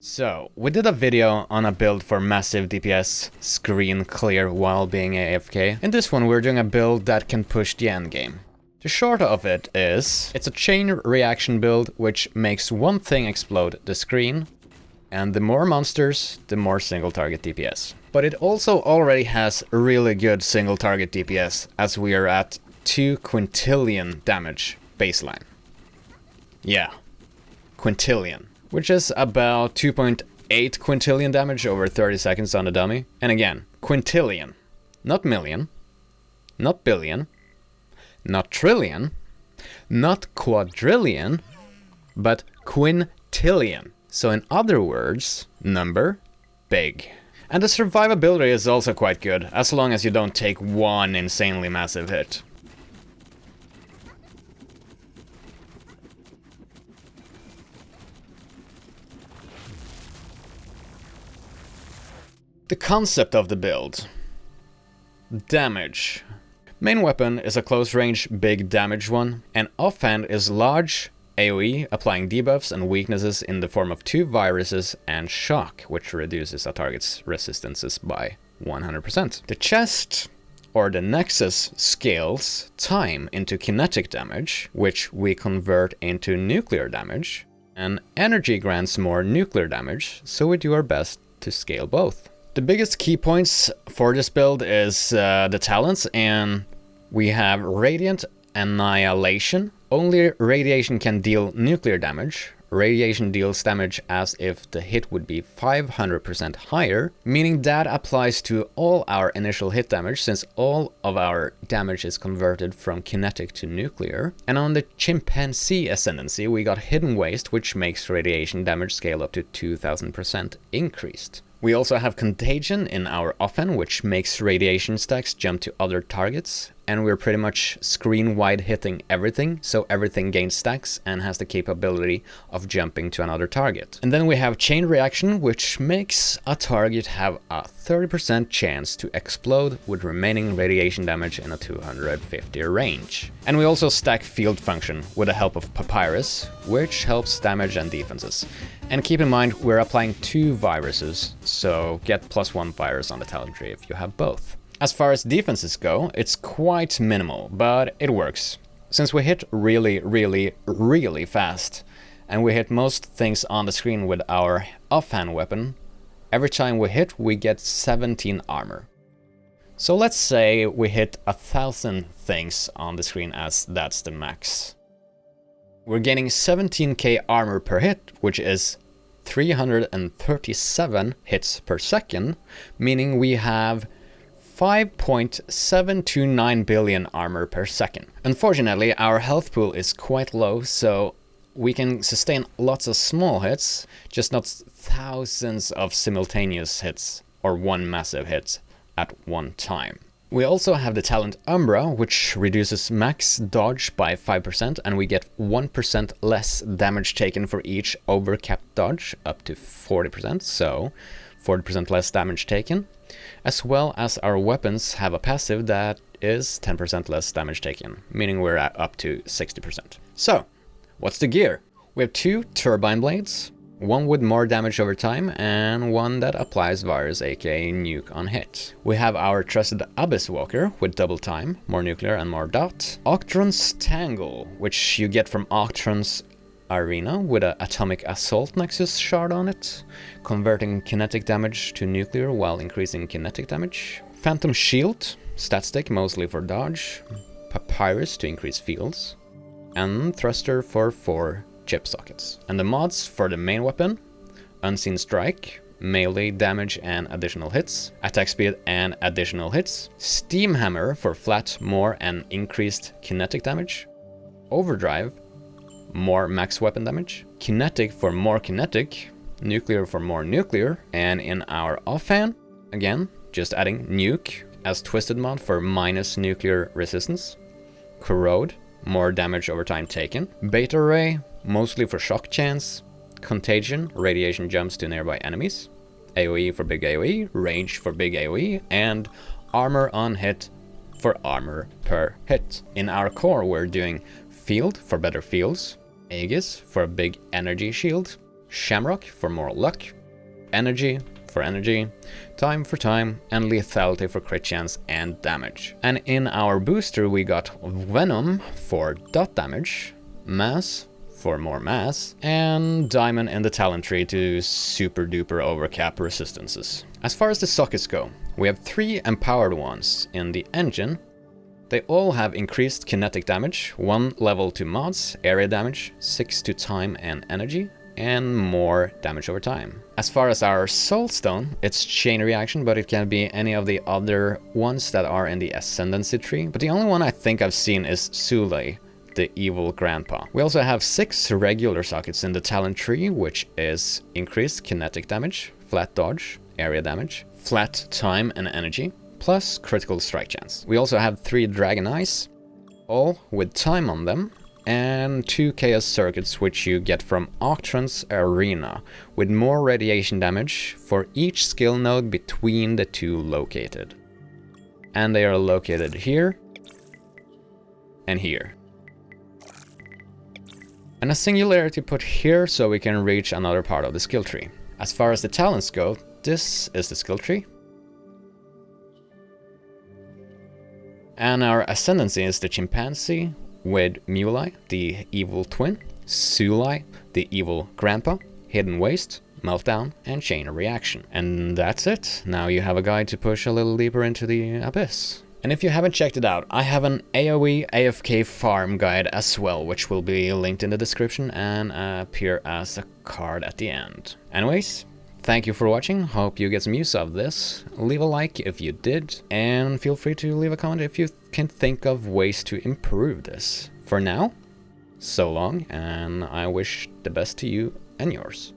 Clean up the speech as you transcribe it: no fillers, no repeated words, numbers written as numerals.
So, we did a video on a build for massive DPS, screen clear while being AFK. In this one we're doing a build that can push the endgame. The short of it is, it's a chain reaction build which makes one thing explode the screen, and the more monsters, the more single target DPS. But it also already has really good single target DPS, as we are at 2 Quintillion damage baseline. Yeah, Quintillion. Which is about 2.8 Quintillion damage over 30 seconds on the dummy. And again, Quintillion. Not million, not billion, not trillion, not quadrillion, but quintillion. So in other words, number big. And the survivability is also quite good, as long as you don't take one insanely massive hit. The concept of the build. Damage. Main weapon is a close range big damage one, and offhand is large AoE, applying debuffs and weaknesses in the form of 2 viruses and shock, which reduces a target's resistances by 100%. The chest, or the nexus, scales time into kinetic damage, which we convert into nuclear damage, and energy grants more nuclear damage, so we do our best to scale both. The biggest key points for this build is the talents, and we have Radiant Annihilation. Only radiation can deal nuclear damage. Radiation deals damage as if the hit would be 500% higher, meaning that applies to all our initial hit damage, since all of our damage is converted from kinetic to nuclear. And on the Chimpanzee Ascendancy we got Hidden Waste, which makes radiation damage scale up to 2000% increased. We also have Contagion in our offhand, which makes radiation stacks jump to other targets, and we're pretty much screen-wide hitting everything, so everything gains stacks and has the capability of jumping to another target. And then we have Chain Reaction, which makes a target have a 30% chance to explode with remaining radiation damage in a 250 range. And we also stack Field Function with the help of Papyrus, which helps damage and defenses. And keep in mind, we're applying 2 viruses, so get +1 virus on the talent tree if you have both. As far as defenses go, it's quite minimal, but it works. Since we hit really fast, and we hit most things on the screen with our offhand weapon, every time we hit, we get 17 armor. So let's say we hit 1,000 things on the screen, as that's the max. We're gaining 17k armor per hit, which is 337 hits per second, meaning we have 5.729 billion armor per second. Unfortunately, our health pool is quite low, so we can sustain lots of small hits, just not thousands of simultaneous hits or one massive hit at one time. We also have the talent Umbra, which reduces max dodge by 5%, and we get 1% less damage taken for each overcapped dodge, up to 40%, so 40% less damage taken. As well as our weapons have a passive that is 10% less damage taken, meaning we're at up to 60%. So, what's the gear? We have 2 turbine blades, one with more damage over time, and one that applies virus, aka nuke on hit. We have our trusted Abyss Walker with double time, more nuclear and more dot. Octron's Tangle, which you get from Octron's Arena with an atomic assault nexus shard on it, converting kinetic damage to nuclear while increasing kinetic damage. Phantom Shield, stat stick mostly for dodge. Papyrus to increase fields. And Thruster for 4 chip sockets. And the mods for the main weapon: Unseen Strike, melee damage and additional hits, attack speed and additional hits, Steam Hammer for flat, more and increased kinetic damage, Overdrive, more max weapon damage, Kinetic for more kinetic, Nuclear for more nuclear, and in our offhand, again, just adding Nuke as Twisted mod for minus nuclear resistance, Corrode, more damage over time taken, Beta Ray, mostly for shock chance, Contagion, radiation jumps to nearby enemies, AoE for big AoE, range for big AoE, and armor on hit for armor per hit. In our core we're doing Field for better fields, Aegis for a big energy shield, Shamrock for more luck, energy for energy, time for time, and lethality for crit chance and damage. And in our booster we got Venom for dot damage, mass for more mass, and diamond in the talent tree to super duper overcap resistances. As far as the sockets go, we have 3 empowered ones in the engine. They all have increased kinetic damage, 1 level to mods, area damage, 6 to time and energy, and more damage over time. As far as our Soul Stone, it's chain reaction, but it can be any of the other ones that are in the Ascendancy tree. But the only one I think I've seen is Sule, the evil grandpa. We also have 6 regular sockets in the talent tree, which is increased kinetic damage, flat dodge, area damage, flat time and energy, plus critical strike chance. We also have 3 dragon eyes, all with time on them, and 2 chaos circuits which you get from Octron's Arena, with more radiation damage for each skill node between the 2 located. And they are located here and here. And a singularity put here so we can reach another part of the skill tree. As far as the talents go, this is the skill tree. And our Ascendancy is the Chimpanzee, with Muley, the evil twin, Sulai, the evil grandpa, Hidden Waste, Meltdown, and Chain Reaction. And that's it. Now you have a guide to push a little deeper into the abyss. And if you haven't checked it out, I have an AoE AFK farm guide as well, which will be linked in the description and appear as a card at the end. Anyways, thank you for watching, hope you get some use of this. Leave a like if you did, and feel free to leave a comment if you can think of ways to improve this. For now, so long, and I wish the best to you and yours.